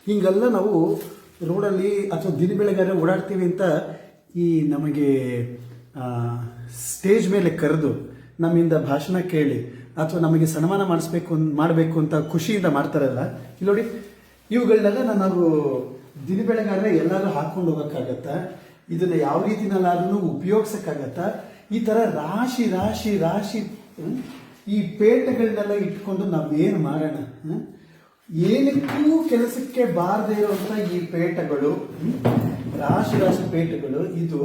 ಹಿಂಗೆಲ್ಲ ನಾವು ರೋಡಲ್ಲಿ ಅಥವಾ ದಿನ ಬೆಳಗಾದ್ರೆ ಓಡಾಡ್ತೀವಿ ಅಂತ ಈ ನಮಗೆ ಸ್ಟೇಜ್ ಮೇಲೆ ಕರೆದು ನಮ್ಮಿಂದ ಭಾಷಣ ಕೇಳಿ ಅಥವಾ ನಮಗೆ ಸನ್ಮಾನ ಮಾಡಬೇಕು ಅಂತ ಖುಷಿಯಿಂದ ಮಾಡ್ತಾರಲ್ಲ, ಇಲ್ಲಿ ನೋಡಿ, ಇವುಗಳನ್ನೆಲ್ಲ ನಾವು ದಿನ ಬೆಳಗಾದ್ರೆ ಎಲ್ಲರೂ ಹಾಕೊಂಡು ಹೋಗೋಕ್ಕಾಗತ್ತಾ? ಇದನ್ನ ಯಾವ ರೀತಿನಲ್ಲಾದ್ರೂ ಉಪಯೋಗಿಸಕ್ಕಾಗತ್ತಾ? ಈ ತರ ರಾಶಿ ರಾಶಿ ರಾಶಿ ಈ ಪೇಟಗಳನ್ನೆಲ್ಲ ಇಟ್ಕೊಂಡು ನಾವೇನು ಮಾಡೋಣ? ಏನಕ್ಕೂ ಕೆಲಸಕ್ಕೆ ಬಾರದೇ ಇರುವಂತ ಈ ಪೇಟಗಳು, ರಾಶಿ ರಾಶಿ ಪೇಟಗಳು, ಇದು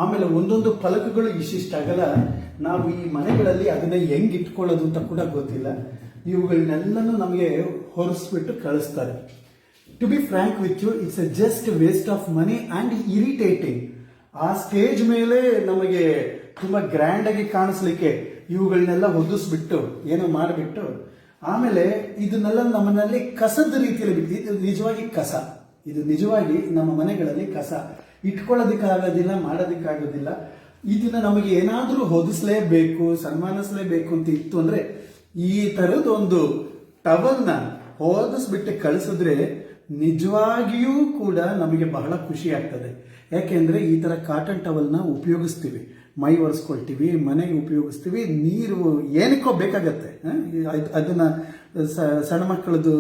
ಆಮೇಲೆ ಒಂದೊಂದು ಫಲಕಗಳು ಇಷ್ಟಿಷ್ಟಾಗಲ್ಲ. ನಾವು ಈ ಮನೆಗಳಲ್ಲಿ ಅದನ್ನ ಹೆಂಗ್ ಇಟ್ಕೊಳ್ಳೋದು ಅಂತ ಕೂಡ ಗೊತ್ತಿಲ್ಲ. ಇವುಗಳನ್ನೆಲ್ಲನೂ ನಮಗೆ ಹೊರಿಸ್ಬಿಟ್ಟು ಕಳಿಸ್ತಾರೆ. To be frank with you, it's a just waste of money and irritating. ಆ ಸ್ಟೇಜ್ ಮೇಲೆ ನಮಗೆ ತುಂಬಾ ಗ್ರ್ಯಾಂಡ್ ಆಗಿ ಕಾಣಿಸ್ಲಿಕ್ಕೆ ಇವುಗಳನ್ನೆಲ್ಲ ಹೊದಿಸ್ಬಿಟ್ಟು ಏನೋ ಮಾಡಿಬಿಟ್ಟು ಆಮೇಲೆ ಇದನ್ನೆಲ್ಲ ನಮ್ಮನಲ್ಲಿ ಕಸದ ರೀತಿಯಲ್ಲಿ ಬಿಟ್ಟು, ಇದು ನಿಜವಾಗಿ ಕಸ, ಇದು ನಿಜವಾಗಿ ನಮ್ಮ ಮನೆಗಳಲ್ಲಿ ಕಸ. ಇಟ್ಕೊಳ್ಳೋದಕ್ಕಾಗೋದಿಲ್ಲ, ಮಾಡೋದಕ್ಕಾಗೋದಿಲ್ಲ. ಇದನ್ನ ನಮಗೆ ಏನಾದ್ರೂ ಹೊದಿಸ್ಲೇಬೇಕು, ಸನ್ಮಾನಿಸ್ಲೇಬೇಕು ಅಂತ ಇತ್ತು ಅಂದ್ರೆ ಈ ತರದೊಂದು ಟವಲ್ನ ಹೊದಿಸ್ಬಿಟ್ಟು ಕಳಿಸಿದ್ರೆ ನಿಜವಾಗಿಯೂ ಕೂಡ ನಮಗೆ ಬಹಳ ಖುಷಿ ಆಗ್ತದೆ. ಯಾಕೆಂದ್ರೆ ಈ ತರ ಕಾಟನ್ ಟವಲ್ನ ಉಪಯೋಗಿಸ್ತೀವಿ, ಮೈ ಒರೆಸ್ಕೊಳ್ತೀವಿ, ಮನೆಗೆ ಉಪಯೋಗಿಸ್ತೀವಿ, ನೀರು ಏನಕ್ಕೋ ಬೇಕಾಗತ್ತೆ. ಅದನ್ನ ಸಣ್ಣ ಮಕ್ಕಳದು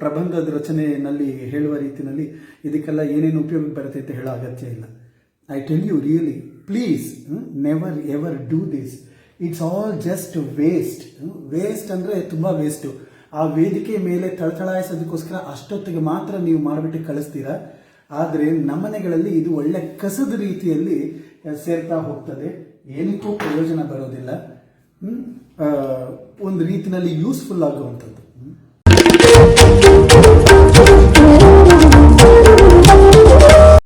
ಪ್ರಬಂಧದ ರಚನೆಯಲ್ಲಿ ಹೇಳುವ ರೀತಿಯಲ್ಲಿ ಇದಕ್ಕೆಲ್ಲ ಏನೇನು ಉಪಯೋಗ ಬರುತ್ತೆ ಅಂತ ಹೇಳೋ ಅಗತ್ಯ ಇಲ್ಲ. I tell you really, please never ever do this. It's all just waste. Waste ಅಂದ್ರೆ ತುಂಬಾ ವೇಸ್ಟು. ಆ ವೇದಿಕೆ ಮೇಲೆ ತಳತಳಾಯಿಸೋದಕ್ಕೋಸ್ಕರ ಅಷ್ಟೊತ್ತಿಗೆ ಮಾತ್ರ ನೀವು ಮಾಡಿಬಿಟ್ಟು ಕಳಿಸ್ತೀರಾ. ಆದರೆ ನಮ್ಮನೆಗಳಲ್ಲಿ ಇದು ಒಳ್ಳೆ ಕಸದ ರೀತಿಯಲ್ಲಿ ಸೇರ್ತಾ ಹೋಗ್ತದೆ, ಏನಕ್ಕೂ ಪ್ರಯೋಜನ ಬರೋದಿಲ್ಲ. ಒಂದು ರೀತಿಯಲ್ಲಿ ಯೂಸ್ಫುಲ್ ಆಗುವಂಥದ್ದು.